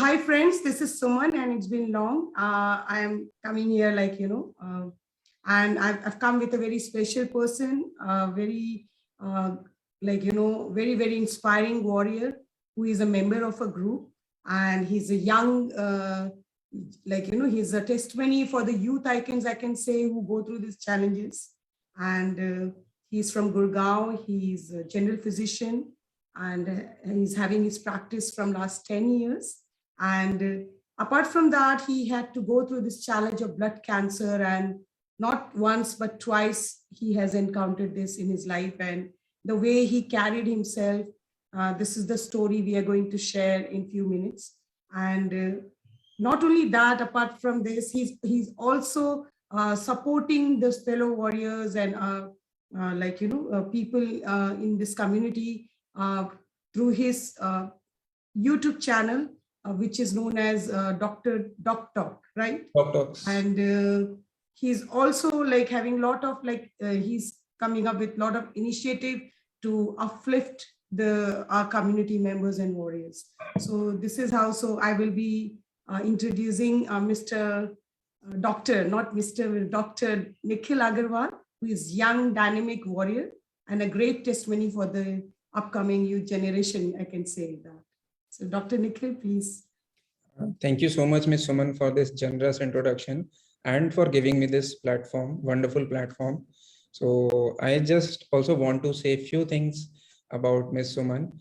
Hi friends, this is Suman and it's been long. I am coming here and I've come with a very special person, very very inspiring warrior who is a member of a group, and he's a young, he's a testimony for the youth I can say, who go through these challenges. And he's from Gurgaon. He's a general physician, and he's having his practice from last 10 years. And apart from that, he had to go through this challenge of blood cancer, and not once but twice he has encountered this in his life. And the way he carried himself, this is the story we are going to share in few minutes. And not only that, apart from this, he's also supporting the fellow warriors and people in this community through his YouTube channel, which is known as Dr. Doc Talk, right? Doc Talks. And he's also like having a lot of he's coming up with a lot of initiative to uplift our community members and warriors. So this is how. So I will be introducing Dr. Nikhil Aggarwal, who is young, dynamic warrior and a great testimony for the upcoming youth generation, I can say that. So Dr. Nikhil, please. Thank you so much, Ms. Suman, for this generous introduction and for giving me this platform, wonderful platform. So I just also want to say a few things about Ms. Suman.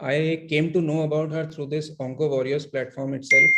I came to know about her through this Onco Warriors platform itself.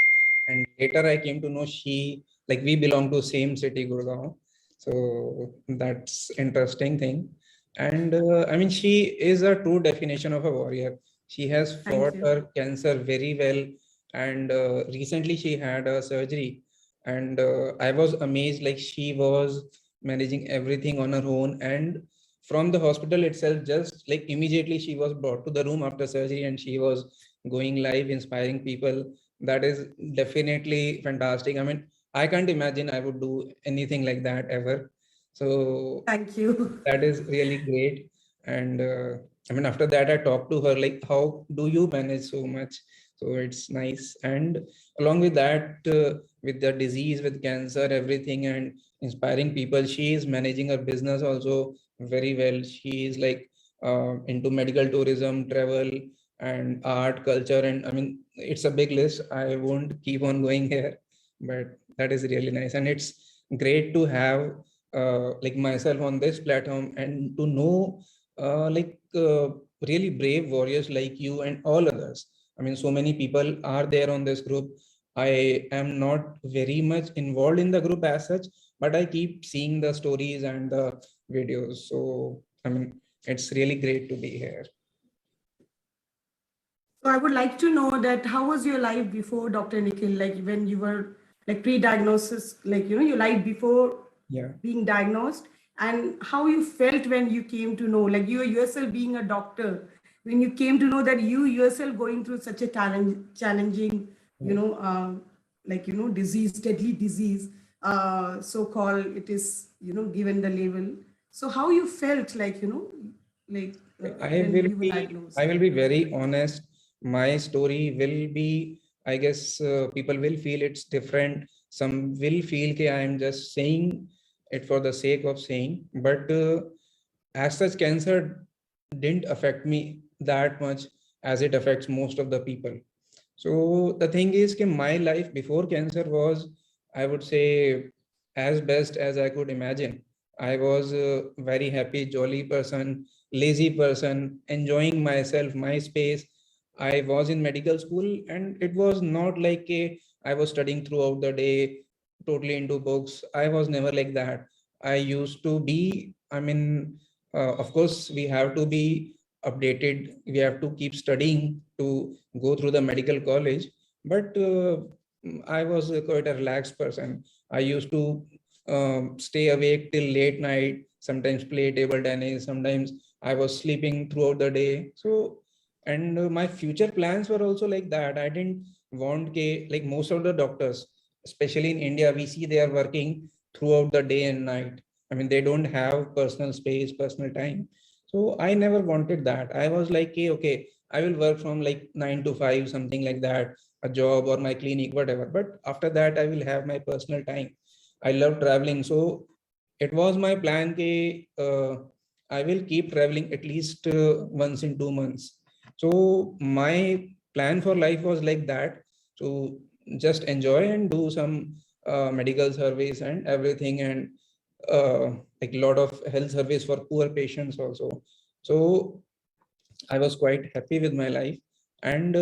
And later I came to know we belong to same city, Gurgaon. So that's interesting thing. And I mean, she is a true definition of a warrior. She has fought her cancer very well. And recently she had a surgery. And I was amazed, like she was managing everything on her own. And from the hospital itself, just like immediately she was brought to the room after surgery and she was going live, inspiring people. That is definitely fantastic. I mean, I can't imagine I would do anything like that ever. So thank you. That is really great. And I mean, after that, I talked to her, like, how do you manage so much? So it's nice. And along with that, with the disease, with cancer, everything, and inspiring people, she is managing her business also very well. She is like into medical tourism, travel, and art, culture. And I mean, it's a big list. I won't keep on going here, but that is really nice. And it's great to have like myself on this platform and to know really brave warriors like you and all others. I mean, so many people are there on this group. I am not very much involved in the group as such, but I keep seeing the stories and the videos. So, I mean, it's really great to be here. So I would like to know that how was your life before, Dr. Nikhil, like when you were like pre-diagnosis, like, your life before being diagnosed, and how you felt when you came to know, like you yourself being a doctor, when you came to know that you yourself going through such a challenging, disease, deadly disease, so-called, it is, given the label. So how you felt I will be very honest. My story will be, I guess people will feel it's different. Some will feel that I am just saying it for the sake of saying, but as such, cancer didn't affect me that much as it affects most of the people. So the thing is that my life before cancer was, I would say, as best as I could imagine. I was a very happy, jolly person, lazy person, enjoying myself, my space. I was in medical school, and it was not like I was studying throughout the day, totally into books. I was never like that. I used to be, I mean, of course, we have to be updated. We have to keep studying to go through the medical college. But I was quite a relaxed person. I used to stay awake till late night, sometimes play table tennis, sometimes I was sleeping throughout the day. So, and my future plans were also like that. I didn't want like most of the doctors, especially in India, we see they are working throughout the day and night. I mean, they don't have personal space, personal time. So I never wanted that. I was like, okay, I will work from like 9 to 5, something like that. a job or my clinic, whatever. But after that, I will have my personal time. I love traveling. So it was my plan that I will keep traveling at least once in 2 months. So my plan for life was like that. So just enjoy and do some medical service and everything, and like a lot of health service for poor patients also. So I was quite happy with my life, and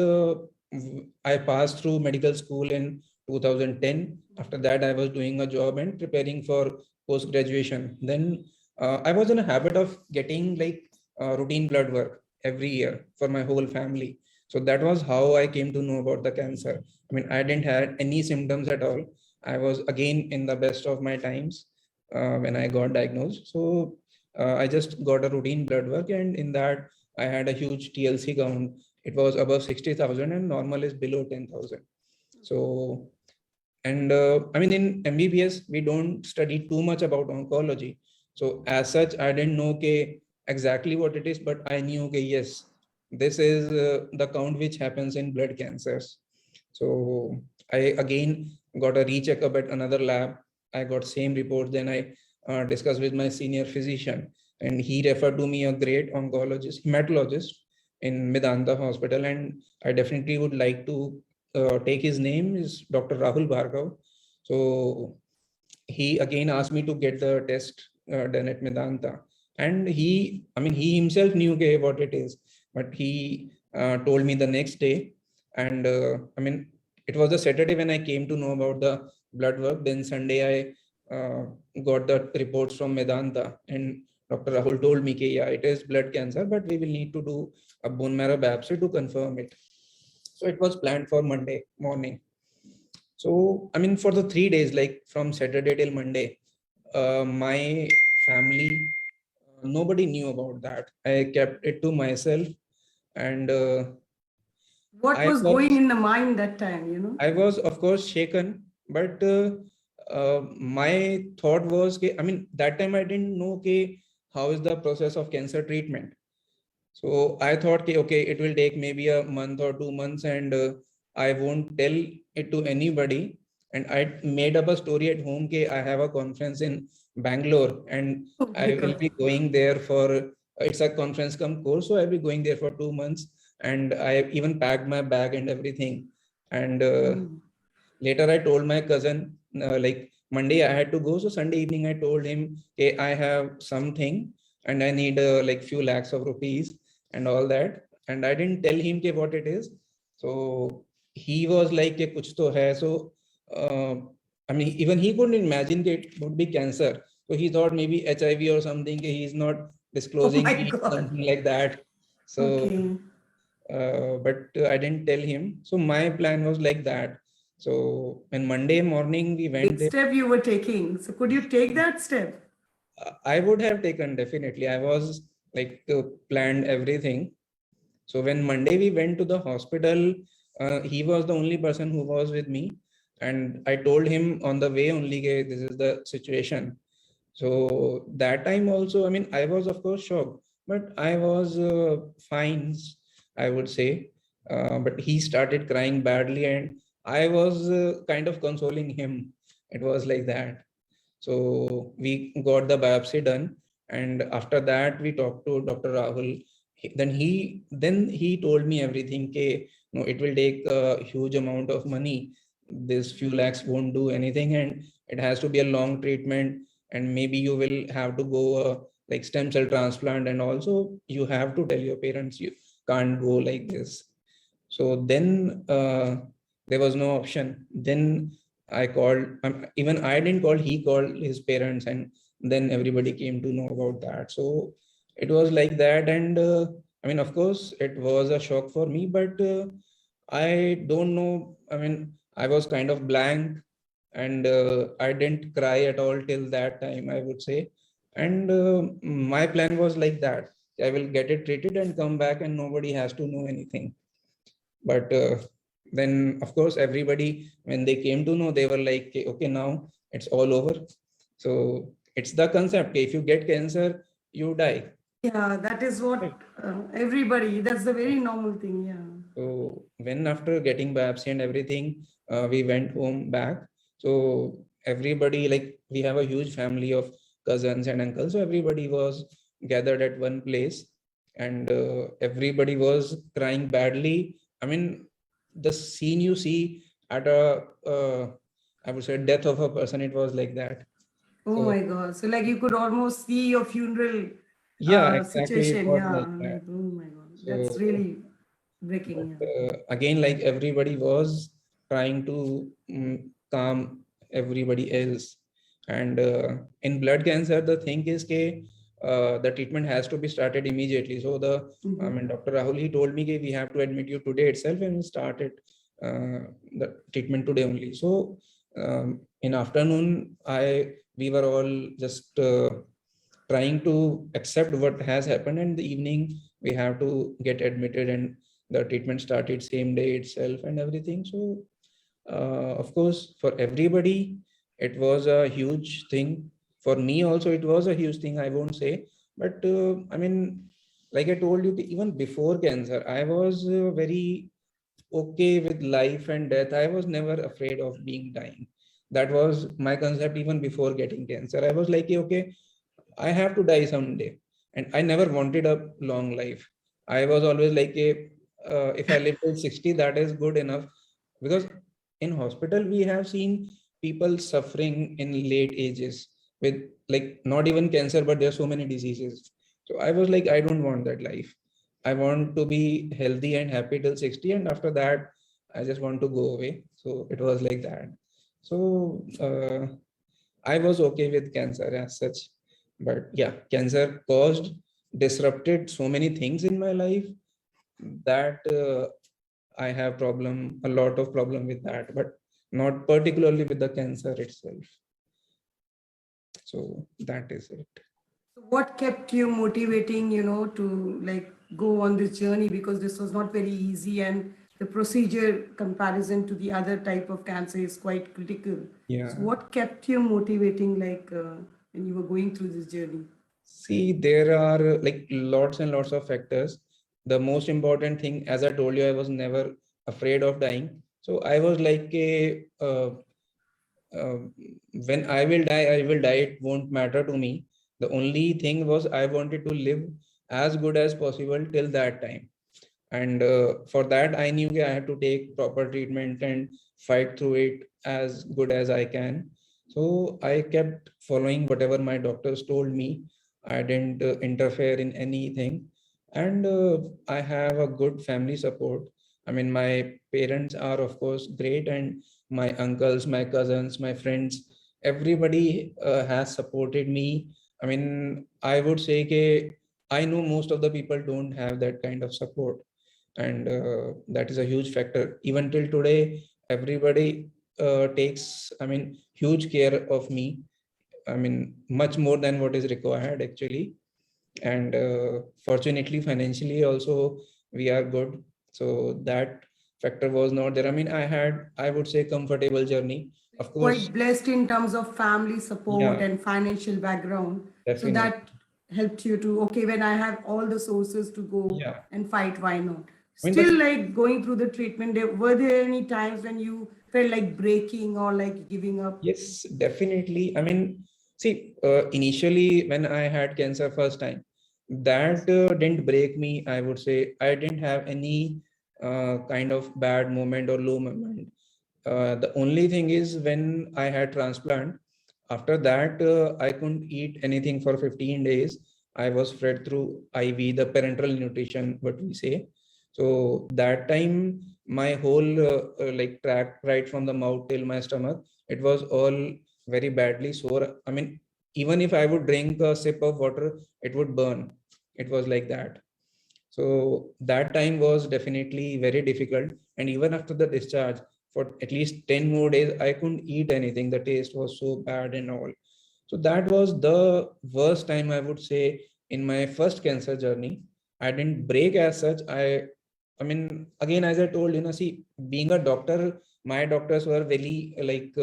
I passed through medical school in 2010. After that, I was doing a job and preparing for post graduation. Then I was in a habit of getting like routine blood work every year for my whole family. So that was how I came to know about the cancer. I mean, I didn't have any symptoms at all. I was again in the best of my times when I got diagnosed. So I just got a routine blood work, and in that I had a huge TLC count. It was above 60,000 and normal is below 10,000. So, and I mean, in MBBS, we don't study too much about oncology. So as such, I didn't know exactly what it is, but I knew, yes, this is the count which happens in blood cancers. So I again got a recheckup at another lab. I got same report. Then I discussed with my senior physician, and he referred to me a great oncologist, hematologist in Medanta Hospital. And I definitely would like to take his name is Dr. Rahul Bhargav. So he again asked me to get the test done at Medanta. And he himself knew what it is, but he told me the next day. And it was a Saturday when I came to know about the blood work. Then Sunday, I got the reports from Medanta, and Dr. Rahul told me, yeah, it is blood cancer, but we will need to do a bone marrow biopsy to confirm it. So it was planned for Monday morning. So, for the 3 days, like from Saturday till Monday, my family, nobody knew about that. I kept it to myself, and What I was going was, in the mind that time? I was of course shaken, but my thought was, that time I didn't know how is the process of cancer treatment. So I thought, okay, it will take maybe a month or 2 months, and I won't tell it to anybody. And I made up a story at home. I have a conference in Bangalore, and Oh my I will God. be going there for it's a conference come course. So I'll be going there for 2 months, and I even packed my bag and everything. And later I told my cousin, like Monday I had to go. So Sunday evening I told him, okay, I have something and I need like few lakhs of rupees and all that. And I didn't tell him what it is. So he was like, kuch to hai. So, even he couldn't imagine that it would be cancer. So he thought maybe HIV or something. He's not Oh disclosing my me, God. something like that. So, Okay. but I didn't tell him. So my plan was like that. So when Monday morning we went Big there, step you were taking. So could you take that step? I would have taken definitely. I was like planned everything. So when Monday we went to the hospital, he was the only person who was with me, and I told him on the way only, "Okay, this is the situation." So that time also, I was of course shocked, but I was fine, I would say. But he started crying badly, and I was kind of consoling him. It was like that. So we got the biopsy done, and after that we talked to Dr. Rahul. Then he told me everything. Okay, no, it will take a huge amount of money. This few lakhs won't do anything, and it has to be a long treatment. And maybe you will have to go like stem cell transplant, and also you have to tell your parents you can't go like this. So then there was no option. Then I called, even I didn't call, he called his parents, and then everybody came to know about that. So it was like that. And of course, it was a shock for me, but I don't know. I was kind of blank, and I didn't cry at all till that time, I would say. And my plan was like that. I will get it treated and come back, and nobody has to know anything. But then of course everybody, when they came to know, they were like, okay, now it's all over. So it's the concept, if you get cancer, you die. Yeah, that is what Right. everybody, that's the very normal thing. Yeah. So when after getting biopsy and everything, we went home back. So everybody, like we have a huge family of cousins and uncles. So everybody was gathered at one place, and everybody was crying badly. I mean, the scene you see at a, I would say, death of a person, it was like that. Oh So my God. So like you could almost see your funeral yeah, exactly, it situation. was Yeah. like that. Like, oh my God. That's So really breaking. but Yeah. again, like everybody was trying to calm everybody else. And in blood cancer, the thing is the treatment has to be started immediately. So I Mhm. mean, Dr. Rahul, he told me we have to admit you today itself, and we started the treatment today only. So in afternoon, we were all just trying to accept what has happened, and the evening we have to get admitted, and the treatment started same day itself and everything. So of course, for everybody it was a huge thing. For me also it was a huge thing, I won't say. But I mean, like I told you, even before cancer I was very okay with life and death. I was never afraid of being dying. That was my concept even before getting cancer. I was like, okay, I have to die someday. And I never wanted a long life. I was always like, if I live till 60, that is good enough. Because in hospital, we have seen people suffering in late ages with like not even cancer, but there are so many diseases. So I was like, I don't want that life. I want to be healthy and happy till 60. And after that, I just want to go away. So it was like that. So I was okay with cancer as such. But yeah, cancer caused, disrupted so many things in my life that I have a lot of problem with that, but not particularly with the cancer itself. So that is it. So what kept you motivating, to like go on this journey, because this was not very easy and the procedure comparison to the other type of cancer is quite critical. So Yeah. what kept you motivating, like when you were going through this journey? See, there are like lots and lots of factors. The most important thing, as I told you, I was never afraid of dying. So I was like a uh, when I will die, I will die. It won't matter to me. The only thing was I wanted to live as good as possible till that time. And for that, I knew I had to take proper treatment and fight through it as good as I can. So I kept following whatever my doctors told me. I didn't interfere in anything. And I have a good family support. I mean, my parents are, of course, great, and my uncles, my cousins, my friends, everybody has supported me. I mean, I would say I know most of the people don't have that kind of support, and that is a huge factor. Even till today, everybody takes, I mean, huge care of me. I mean, much more than what is required actually. And fortunately, financially also we are good. So that factor was not there. I mean, I would say, comfortable journey. Of course. Quite blessed in terms of family support Yeah, and financial background. So definitely. that helped you to, okay, when I have all the sources to go Yeah. and fight, why not? I mean, Still, like going through the treatment, were there any times when you felt like breaking or like giving up? yes, definitely. I mean, see, initially when I had cancer first time, that didn't break me. I would say I didn't have any kind of bad moment or low moment. The only thing is when I had transplant, after that I couldn't eat anything for 15 days. I was fed through IV, the parenteral nutrition, what we say. So that time, my whole like tract right from the mouth till my stomach, it was all very badly sore. I mean, even if I would drink a sip of water, it would burn. It was like that. So that time was definitely very difficult. And even after the discharge, for at least 10 more days, I couldn't eat anything. The taste was so bad and all. So that was the worst time, I would say, in my first cancer journey. I didn't break as such. I mean, again, as I told, see, being a doctor, my doctors were very like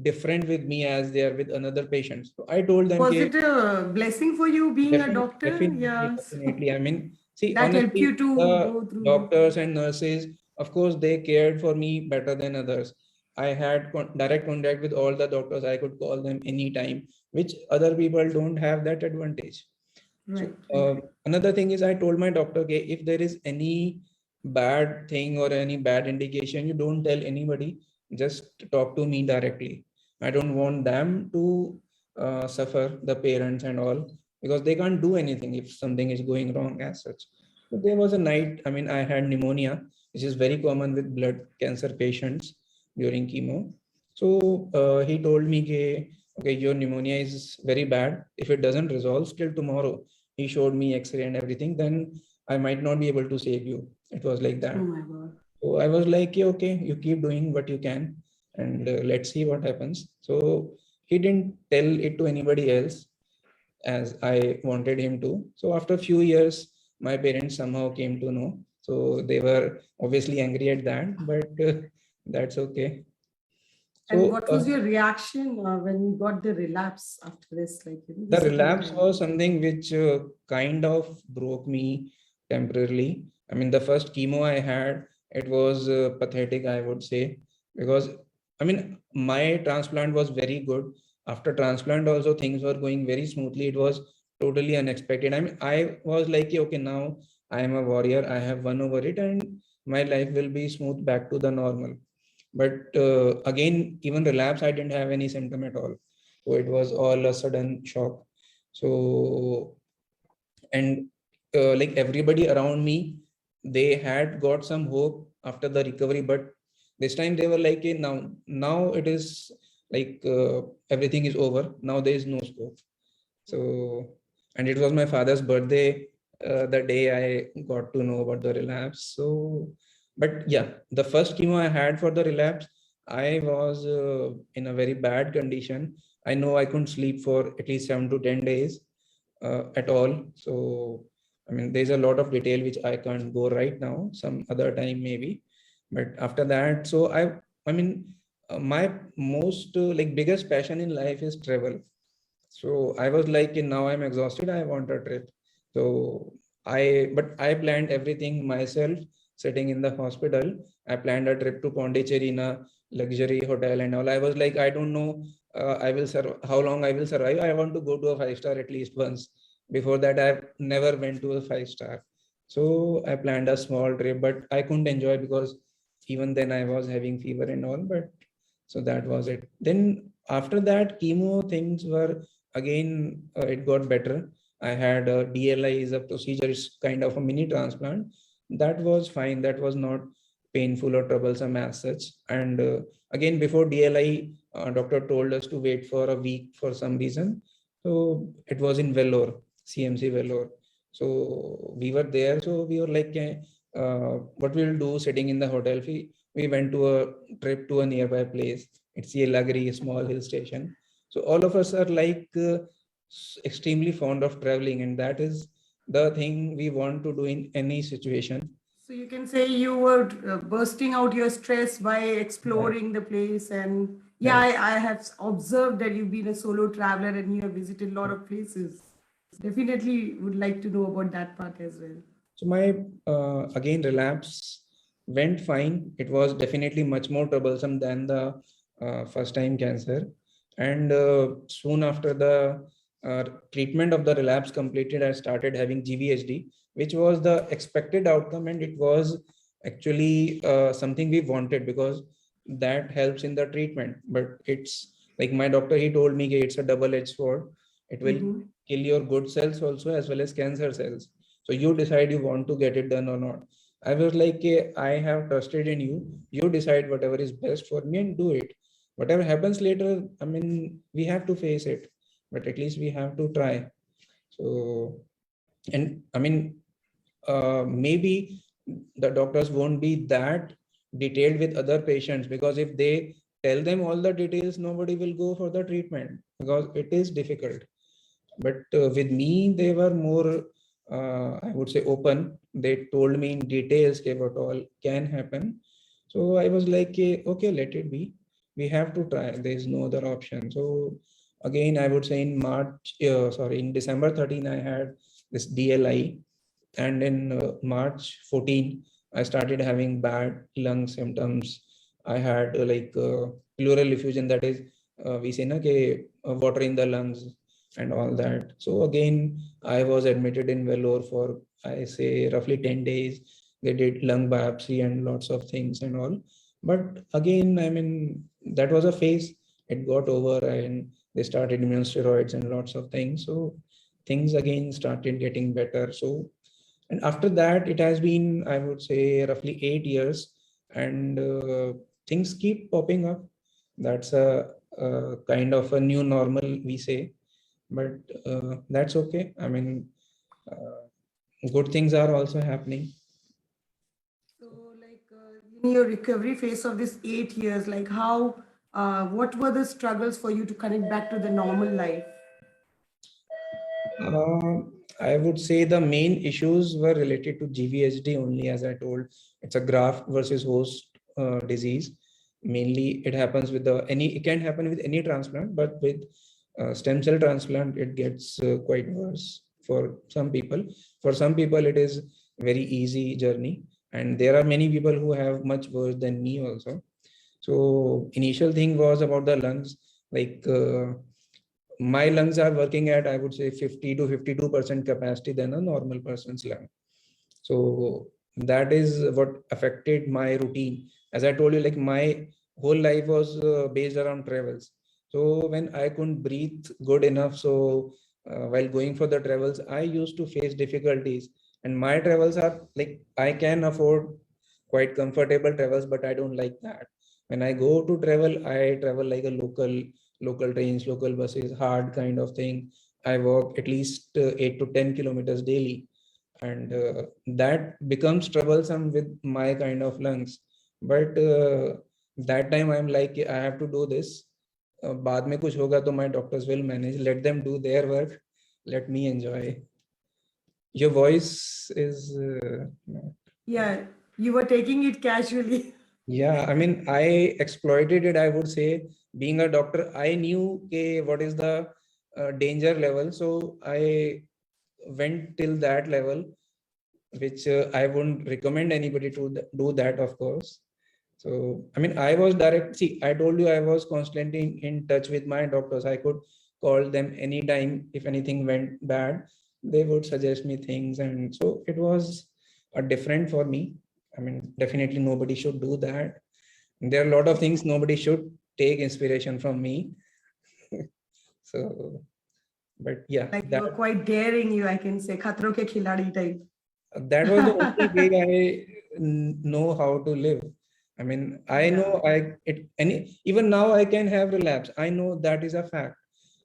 different with me as they are with another patients. So I told them, Was "Ke, it a blessing for you being a doctor? definitely, Yes. definitely. I mean, see, That helped honestly, you to the go through. doctors and nurses, of course, they cared for me better than others. I had direct contact with all the doctors. I could call them anytime, which other people don't have that advantage. So Right, right. another thing is I told my doctor, okay, if there is any bad thing or any bad indication, you don't tell anybody, just talk to me directly. I don't want them to suffer, the parents and all, because they can't do anything if something is going wrong as such. So there was a night, I mean, I had pneumonia, which is very common with blood cancer patients during chemo. So he told me, okay, your pneumonia is very bad. If it doesn't resolve till tomorrow, he showed me x-ray and everything, then I might not be able to save you. It was like Oh that. my God. So I was like, yeah, okay, you keep doing what you can and let's see what happens. So he didn't tell it to anybody else as I wanted him to. So after a few years, my parents somehow came to know. So they were obviously angry at that, but that's okay. And So what was your reaction when you got the relapse after this, like, the the second relapse time? was something which kind of broke me temporarily. I mean, the first chemo I had, it was pathetic, I would say, because I mean, my transplant was very good. After transplant, also things were going very smoothly. It was totally unexpected. I mean, I was like, okay, now I am a warrior. I have won over it, and my life will be smooth back to the normal. But again, even relapse, I didn't have any symptom at all. So it was all a sudden shock. So, and like everybody around me, they had got some hope after the recovery, but this time they were like, "Hey, now it is like everything is over. Now there is no scope." So, and it was my father's birthday the day I got to know about the relapse. So, but yeah, the first chemo I had for the relapse, I was in a very bad condition. I know I couldn't sleep for at least 7 to 10 days at all. So, I mean, there's a lot of detail which I can't go right now, some other time maybe. But after that, so I mean, my most like biggest passion in life is travel. So I was like, now I'm exhausted. I want a trip. So but I planned everything myself, sitting in the hospital. I planned a trip to Pondicherry in a luxury hotel and all. I was like, I don't know, I will serve how long I will survive. I want to go to a 5 star at least once. Before that, I've never went to a 5 star. So I planned a small trip, but I couldn't enjoy because even then I was having fever and all. But so that was it. Then after that, chemo things were again it got better. I had a DLI is a procedure, it's kind of a mini transplant. That was fine. That was not painful or troublesome as such. And again, before DLI, doctor told us to wait for a week for some reason. So it was in Vellore, CMC Vellore. So we were there. So we were like, what we'll do sitting in the hotel. We went to a trip to a nearby place. It's Yelagiri, a small hill station. So all of us are like extremely fond of traveling, and that is the thing we want to do in any situation. So you can say you were bursting out your stress by Right. exploring the place. And yeah, Right. I have observed that you've been a solo traveler and you have visited a lot of places. Definitely would like to know about that part as well. So my again relapse went fine. It was definitely much more troublesome than the first time cancer. And soon after the treatment of the relapse completed, I started having GVHD, which was the expected outcome, and it was actually something we wanted because that helps in the treatment. But it's like my doctor, he told me, "Okay, it's a double-edged sword. It will Mhm. kill your good cells also as well as cancer cells. So you decide you want to get it done or not." I was like, I have trusted in you. You decide whatever is best for me and do it. Whatever happens later, I mean, we have to face it, but at least we have to try. So, and I mean, maybe the doctors won't be that detailed with other patients because if they tell them all the details, nobody will go for the treatment because it is difficult. But with me, they were more, I would say, open. They told me in details what all can happen. So I was like, okay, let it be. we have to try. There is no other option. So again, I would say in in December 13, I had this DLI, and in March 14, I started having bad lung symptoms. I had pleural effusion, that is, we say na ke, water in the lungs and all that. So again, I was admitted in Vellore for, I say, roughly 10 days. They did lung biopsy and lots of things and all. But again, I mean, that was a phase. It got over and they started immune steroids and lots of things. So things again started getting better. So, and after that, it has been, I would say, roughly 8 years, and things keep popping up. That's a kind of a new normal, we say, but that's okay. I mean, good things are also happening. So, like in your recovery phase of this 8 years, like how, what were the struggles for you to connect back to the normal life? I would say the main issues were related to GVHD only, as I told. It's a graft versus host disease. Mainly, it happens with it can happen with any transplant, but with stem cell transplant, it gets quite worse for some people. For some people, it is very easy journey, and there are many people who have much worse than me also. So initial thing was about the lungs, like. My lungs are working at, I would say, 50 to 52% capacity than a normal person's lung. So that is what affected my routine. As I told you, like my whole life was based around travels. So when I couldn't breathe good enough, so while going for the travels, I used to face difficulties. And my travels are like, I can afford quite comfortable travels, but I don't like that. When I go to travel, I travel like a local trains, local buses, hard kind of thing. I walk at least 8 to 10 kilometers daily, and that becomes troublesome with my kind of lungs. But that time I'm like, I have to do this. बाद में कुछ होगा तो my doctors will manage. Let them do their work. Let me enjoy. Your voice is Yeah, you were taking it casually. yeah, I mean, I exploited it, I would say. Being a doctor, I knew what is the danger level. So I went till that level, which I wouldn't recommend anybody to do that, of course. So, I mean, I was direct. See, I told you I was constantly in touch with my doctors. I could call them anytime if anything went bad. They would suggest me things. And so it was a different for me. I mean, definitely nobody should do that. There are a lot of things nobody should take inspiration from me. So, but yeah, Like you were quite daring, you, I can say, khatro ke khiladi type. that was the only way I know how to live. I mean, I know even now I can have relapse. I know that is a fact.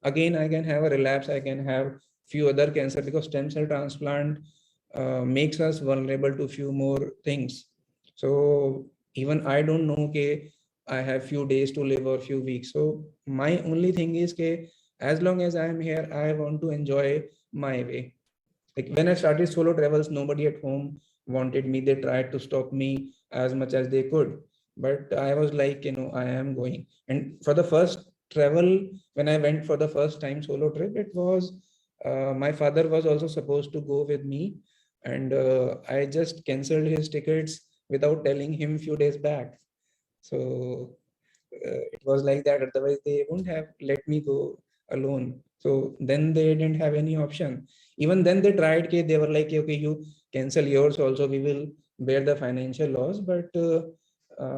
Again, I can have a relapse. I can have few other cancer, because stem cell transplant makes us vulnerable to few more things. So even I don't know, okay, I have few days to live or few weeks. So my only thing is, okay, as long as I am here, I want to enjoy my way. Like when I started solo travels, nobody at home wanted me. They tried to stop me as much as they could. But I was like, I am going. And for the first travel, when I went for the first time solo trip, it was my father was also supposed to go with me. And I just canceled his tickets without telling him few days back. So it was like that. Otherwise, they wouldn't have let me go alone. So then they didn't have any option. Even then they tried, okay, they were like, okay, you cancel yours also, we will bear the financial loss. But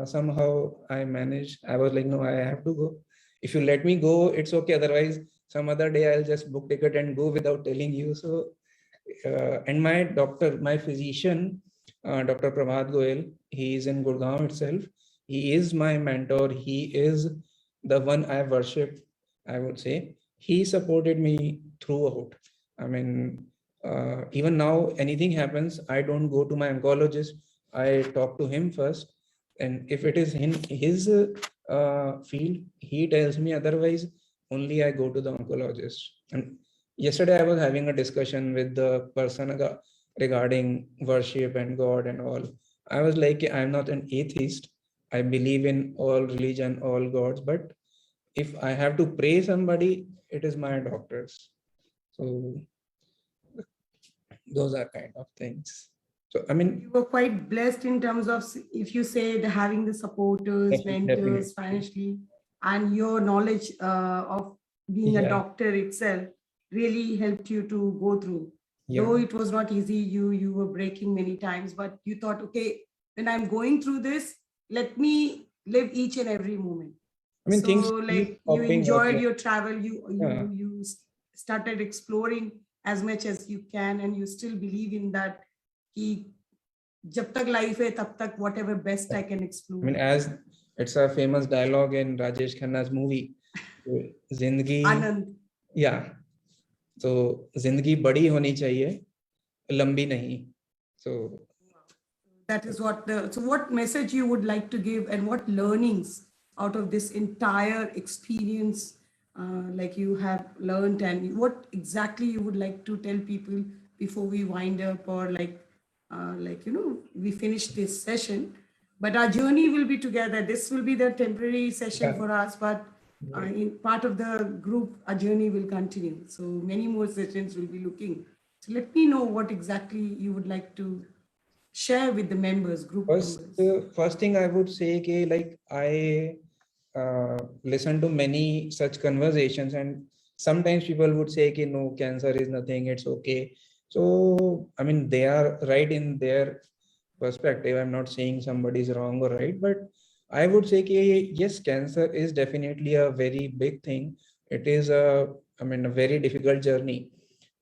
somehow I managed. I was like, no, I have to go. If you let me go, it's okay. Otherwise, some other day I'll just book ticket and go without telling you. So, and my doctor, my physician, Dr. Pramad Goel, he is in Gurgaon itself. He is my mentor. He is the one I worship, I would say. He supported me throughout. I mean, even now, anything happens, I don't go to my oncologist. I talk to him first. And if it is in his field, he tells me. Otherwise, only I go to the oncologist. And yesterday, I was having a discussion with the person regarding worship and God and all. I was like, I'm not an atheist. I believe in all religion, all gods, but if I have to pray somebody, it is my doctors. So those are kind of things. So I mean, You were quite blessed in terms of, if you say, the having the supporters, definitely, mentors financially, and your knowledge of being a yeah, doctor itself really helped you to go through. yeah. Though it was not easy, you were breaking many times, but you thought, okay, when I'm going through this, let me live each and every moment. I mean, So things keep like you popping up. enjoyed Like, your travel, yeah. you started exploring as much as you can, and you still believe in that, कि जब तक life है तब तक whatever best I can I mean, explore. as it's a famous dialogue in Rajesh Khanna's movie, जिंदगी, Anand, yeah. तो जिंदगी बड़ी होनी चाहिए, लंबी नहीं. So that is what the, so what message you would like to give, and what learnings out of this entire experience, like you have learned, and what exactly you would like to tell people before we wind up, or like we finish this session, but our journey will be together. This will be the temporary session yeah, for us, but right. in part of the group, our journey will continue. So many more sessions will be looking. So let me know what exactly you would like to share with the members, group members. First thing I would say, कि like I listen to many such conversations, and sometimes people would say, कि no, cancer is nothing, it's okay. So I mean, they are right in their perspective. I'm not saying somebody is wrong or right, but I would say, कि yes, cancer is definitely a very big thing. It is I mean, a very difficult journey.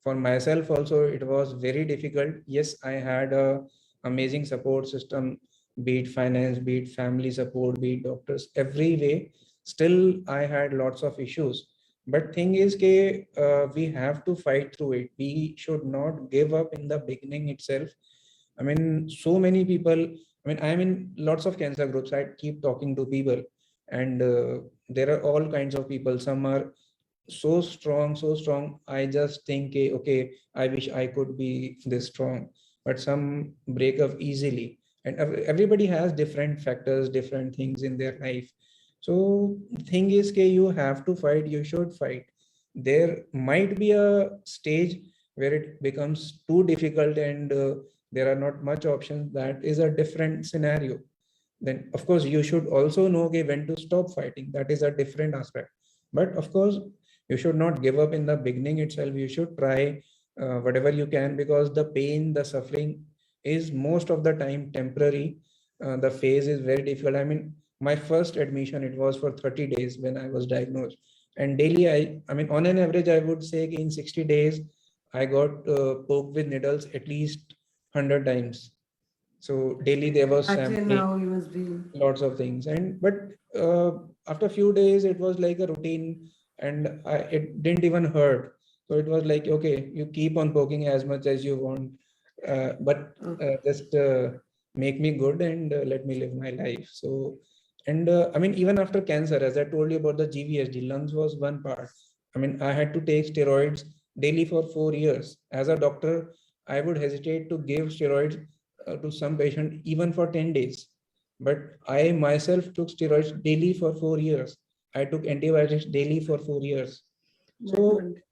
For myself also, it was very difficult. Yes, I had a amazing support system, be it finance, be it family support, be it doctors, every way. Still, I had lots of issues. But thing is, we have to fight through it. We should not give up in the beginning itself. I mean, so many people. I mean, I'm in lots of cancer groups. I keep talking to people, and there are all kinds of people. Some are so strong, so strong. I just think, okay, I wish I could be this strong. But some break up easily, and everybody has different factors, different things in their life. So thing is, you have to fight. You should fight. There might be a stage where it becomes too difficult, and there are not much options. That is a different scenario. Then of course you should also know, okay, when to stop fighting. That is a different aspect. But of course, you should not give up in the beginning itself. You should try whatever you can, because the pain, the suffering is most of the time temporary. The phase is very difficult. I mean, my first admission, it was for 30 days when I was diagnosed, and daily I mean, on an average, I would say in 60 days I got poked with needles at least 100 times. So daily there was Imagine sampling, how you must be. lots of things. And but after a few days it was like a routine, and it didn't even hurt. So it was like, okay, you keep on poking as much as you want, but Okay. just make me good, and let me live my life. So, and I mean, even after cancer, as I told you about the GVHD, lungs was one part. I mean, I had to take steroids daily for 4 years. As a doctor, I would hesitate to give steroids to some patient even for 10 days. But I myself took steroids daily for 4 years. I took antibiotics daily for 4 years. My So God.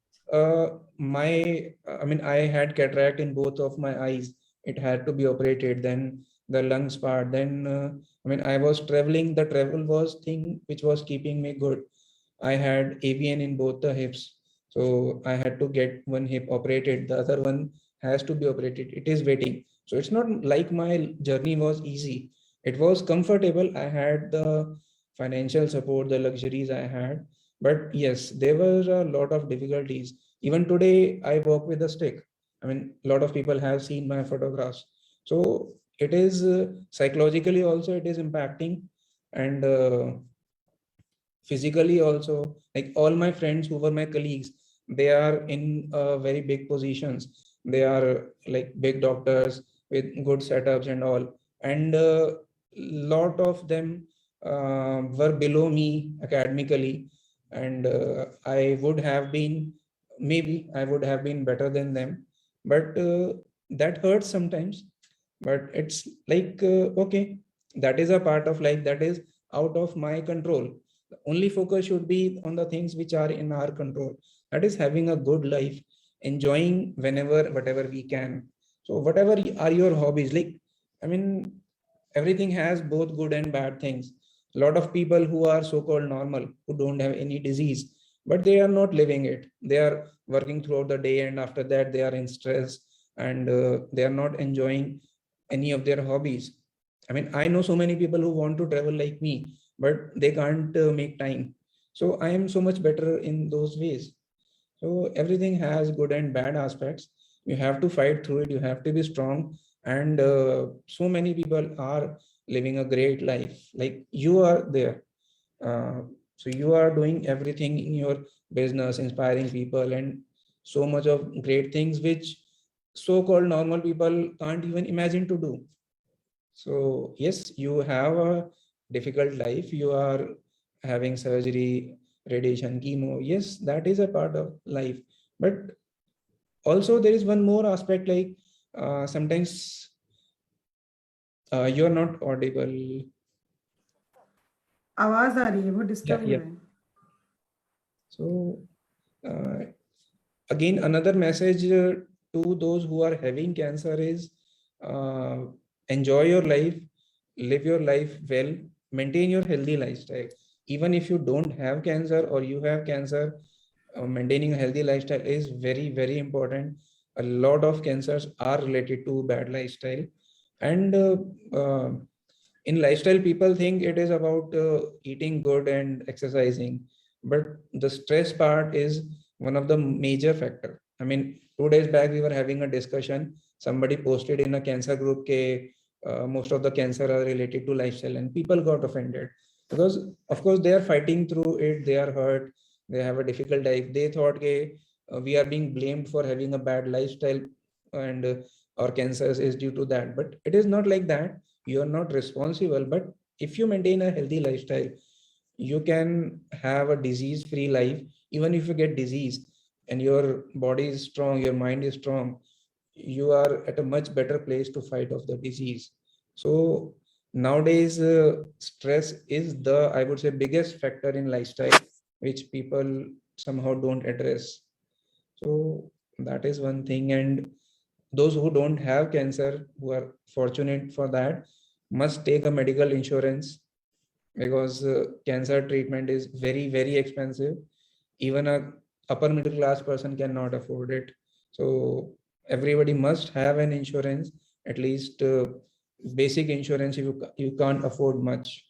I mean, I had cataract in both of my eyes. It had to be operated. Then the lungs part. Then I mean, I was traveling. The travel was thing which was keeping me good. I had AVN in both the hips. So I had to get one hip operated. The other one has to be operated. It is waiting. So it's not like my journey was easy. It was comfortable. I had the financial support, the luxuries I had. But yes, there were a lot of difficulties. Even today, I walk with a stick. I mean, a lot of people have seen my photographs. So it is psychologically also, it is impacting. And physically also, like all my friends who were my colleagues, they are in very big positions. They are like big doctors with good setups and all, and lot of them were below me academically, and I would have been, maybe I would have been better than them, but that hurts sometimes. But it's like okay, that is a part of life that is out of my control. The only focus should be on the things which are in our control, that is having a good life, enjoying whenever whatever we can. So whatever are your hobbies, like, I mean, everything has both good and bad things. A lot of people who are so called normal, who don't have any disease, but they are not living it, they are working throughout the day, and after that they are in stress, and they are not enjoying any of their hobbies. I mean, I know so many people who want to travel like me, but they can't make time. So I am so much better in those ways. So everything has good and bad aspects. You have to fight through it, you have to be strong. And so many people are living a great life, like you are there. uh, so you are doing everything in your business, inspiring people, and so much of great things which so-called normal people can't even imagine to do. So yes, you have a difficult life. You are having surgery, radiation, chemo. Yes, that is a part of life. But also there is one more aspect, like sometimes you are not audible. आवाज आ रही है, वो Yeah, disturb हो yeah. रहा है. So uh, again, another message to those who are having cancer is uh, enjoy your life, live your life well, maintain your healthy lifestyle. Even if you don't have cancer or you have cancer, maintaining a healthy lifestyle is very, very important. A lot of cancers are related to bad lifestyle. And uh, in lifestyle, people think it is about eating good and exercising, but the stress part is one of the major factor. I mean, 2 days back we were having a discussion. Somebody posted in a cancer group ke most of the cancer are related to lifestyle, and people got offended because, of course, they are fighting through it. They are hurt. They have a difficult life. They thought ke we are being blamed for having a bad lifestyle, and our cancers is due to that. But it is not like that. You are not responsible. But if you maintain a healthy lifestyle, you can have a disease free life. Even if you get disease and your body is strong, your mind is strong, you are at a much better place to fight off the disease. So nowadays stress is the, I would say, biggest factor in lifestyle which people somehow don't address. So that is one thing. And those who don't have cancer, who are fortunate for that, must take a medical insurance, because cancer treatment is very, very expensive. Even a upper middle class person cannot afford it. So everybody must have an insurance, at least basic insurance if you can't afford much.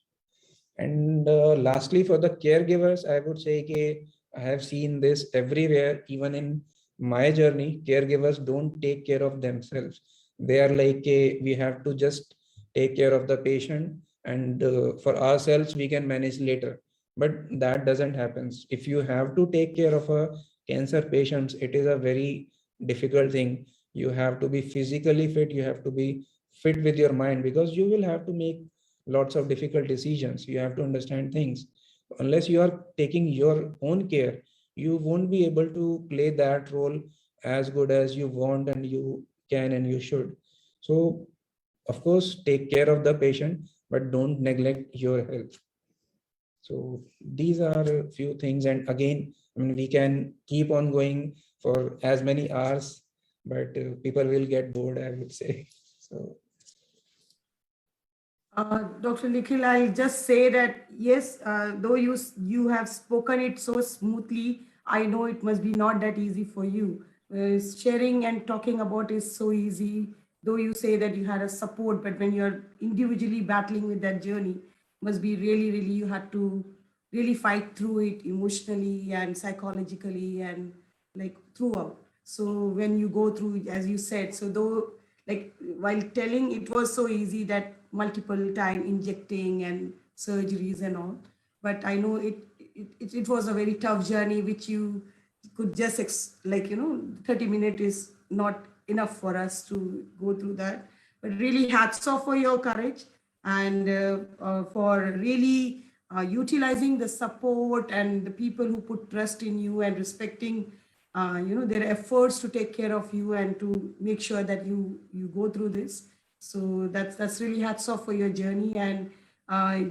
And lastly, for the caregivers, I would say I have seen this everywhere, even in my journey. Caregivers don't take care of themselves. They are like, we have to just take care of the patient, and for ourselves, we can manage later. But that doesn't happen. If you have to take care of a cancer patient, it is a very difficult thing. You have to be physically fit, you have to be fit with your mind, because you will have to make lots of difficult decisions. You have to understand things. Unless you are taking your own care, you won't be able to play that role as good as you want and you can and you should. So of course, take care of the patient, but don't neglect your health. So these are a few things. And again, I mean, we can keep on going for as many hours, but people will get bored, I would say. So Dr. Nikhil, I'll just say that yes, though you have spoken it so smoothly, I know it must be not that easy for you. Sharing and talking about is so easy. Though you say that you had a support, but when you're individually battling with that journey, must be really, really you had to really fight through it emotionally and psychologically and like throughout. So when you go through, as you said, so though like while telling it was so easy that multiple time injecting and surgeries and all, but I know it was a very tough journey which you could just 30 minutes is not enough for us to go through that. But really hats off for your courage and for really utilizing the support and the people who put trust in you and respecting their efforts to take care of you and to make sure that you go through this. So that's really hats off for your journey. And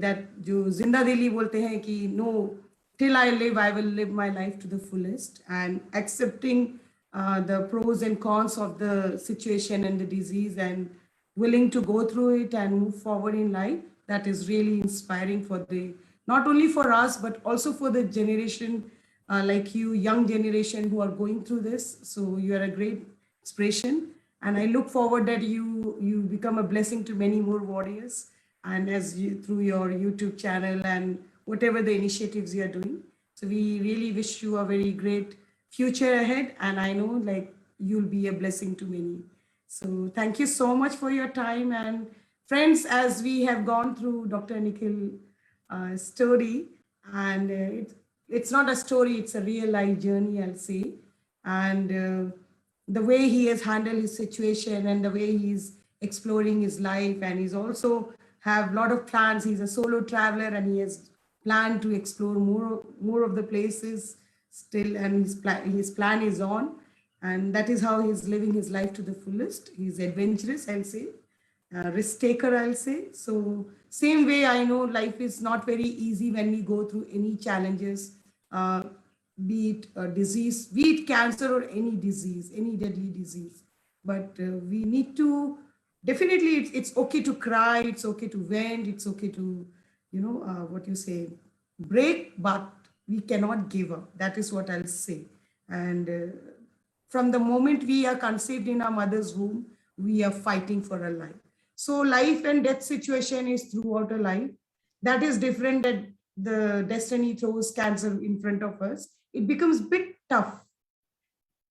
that जो जिंदा दिली बोलते हैं कि no, till I live I will live my life to the fullest, and accepting the pros and cons of the situation and the disease, and willing to go through it and move forward in life. That is really inspiring for the, not only for us but also for the generation like you, young generation who are going through this. So you are a great inspiration, and I look forward that you become a blessing to many more warriors, and as you through your YouTube channel and whatever the initiatives you are doing. So we really wish you a very great future ahead, and I know like you'll be a blessing to many. So thank you so much for your time. And friends, as we have gone through Dr. Nikhil story, and it's not a story, it's a real life journey, I'll say. And the way he has handled his situation and the way he's exploring his life, and he's also have a lot of plans. He's a solo traveler, and he has planned to explore more of the places still, and his plan is on, and that is how he's living his life to the fullest. He's adventurous, I'll say, risk taker, I'll say. So same way, I know life is not very easy when we go through any challenges, uh, be it a disease, be it cancer or any disease, any deadly disease. But we need to, definitely, it's okay to cry, it's okay to vent, it's okay to, what you say, break, but we cannot give up. That is what I'll say. And from the moment we are conceived in our mother's womb, we are fighting for our life. So life and death situation is throughout our life. That is different, that the destiny throws cancer in front of us. It becomes bit tough.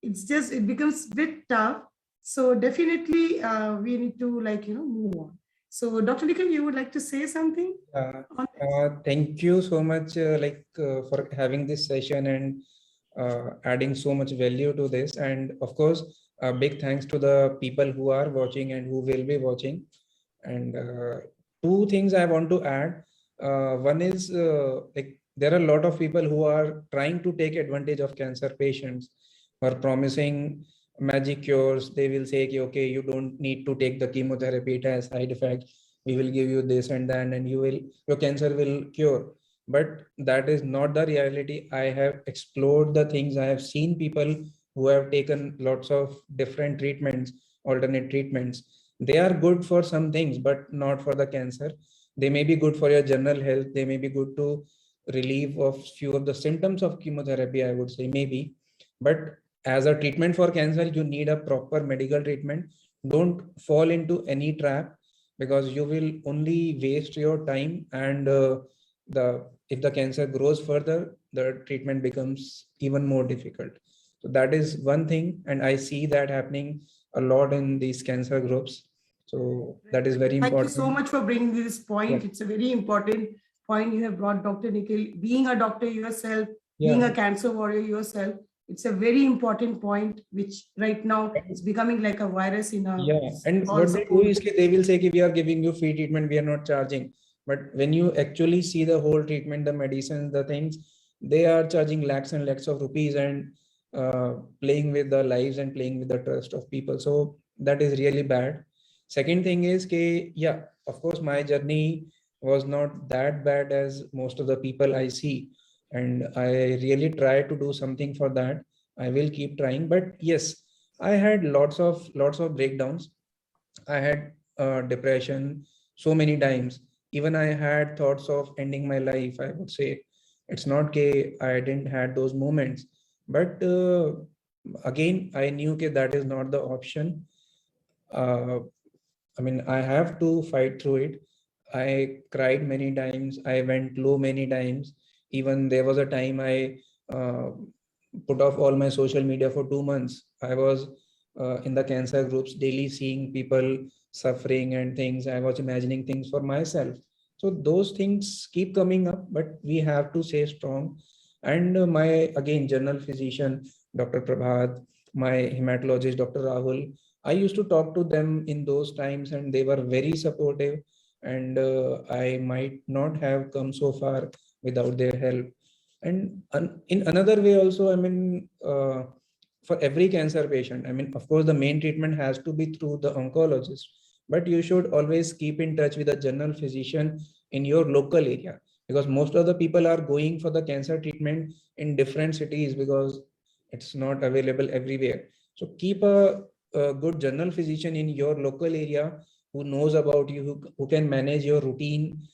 It becomes bit tough. So definitely we need to move on. So Dr. Nikhil, you would like to say something on this? Thank you so much for having this session and adding so much value to this. And of course, big thanks to the people who are watching and who will be watching. And two things I want to add. One is like there are a lot of people who are trying to take advantage of cancer patients, who are promising magic cures. They will say, okay, you don't need to take the chemotherapy, it has side effects. We will give you this and that, and your cancer will cure. But that is not the reality. I have explored the things. I have seen people who have taken lots of different treatments, alternate treatments. They are good for some things, but not for the cancer. They may be good for your general health. They may be good to relieve of few of the symptoms of chemotherapy, I would say, maybe. But as a treatment for cancer, you need a proper medical treatment. Don't fall into any trap, because you will only waste your time, and if the cancer grows further, the treatment becomes even more difficult. So that is one thing, and I see that happening a lot in these cancer groups. So that is very Thank you important. so much for bringing this point. Yeah. It's a very important point you have brought, Dr. Nikhil. Being a doctor yourself, being a cancer warrior yourself, it's a very important point, which right now is becoming like a virus in our. Yeah, and what they do is they will say we are giving you free treatment, we are not charging. But when you actually see the whole treatment, the medicines, the things, they are charging lakhs and lakhs of rupees, and playing with the lives and playing with the trust of people. So that is really bad. Second thing is, yeah, of course, my journey was not that bad as most of the people I see. And I really try to do something for that. I will keep trying. But yes, I had lots of breakdowns. I had depression so many times. Even I had thoughts of ending my life. I would say it's not I didn't had those moments, but again I knew that is not the option. Uh, I mean, I have to fight through it. I cried many times. I went low many times. Even there was a time I put off all my social media for 2 months. I was in the cancer groups daily, seeing people suffering and things. I was imagining things for myself. So those things keep coming up, but we have to stay strong. And my, again, general physician, Dr. Prabhat, my hematologist, Dr. Rahul, I used to talk to them in those times, and they were very supportive. And I might not have come so far without their help. And in another way also, I mean, for every cancer patient, I mean, of course, the main treatment has to be through the oncologist. but you should always keep in touch with a general physician in your local area, because most of the people are going for the cancer treatment in different cities because it's not available everywhere. So keep a good general physician in your local area who knows about you, who can manage your routine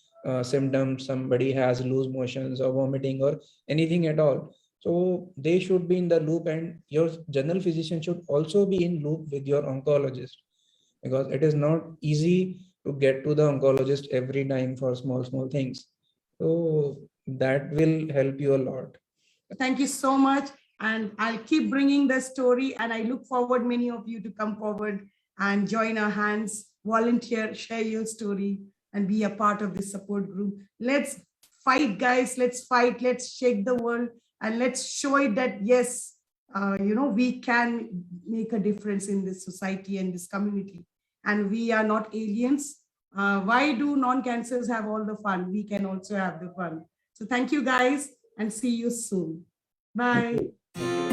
symptoms. Somebody has loose motions or vomiting or anything at all, so they should be in the loop, and your general physician should also be in loop with your oncologist, because it is not easy to get to the oncologist every time for small things. So that will help you a lot. Thank you so much. And I'll keep bringing the story. And I look forward many of you to come forward and join our hands, volunteer, share your story, and be a part of this support group. Let's fight, guys. Let's fight. Let's shake the world. And let's show it that, yes, we can make a difference in this society and this community. And we are not aliens. Why do non-cancers have all the fun? We can also have the fun. So thank you, guys, and see you soon. Bye. Thank you.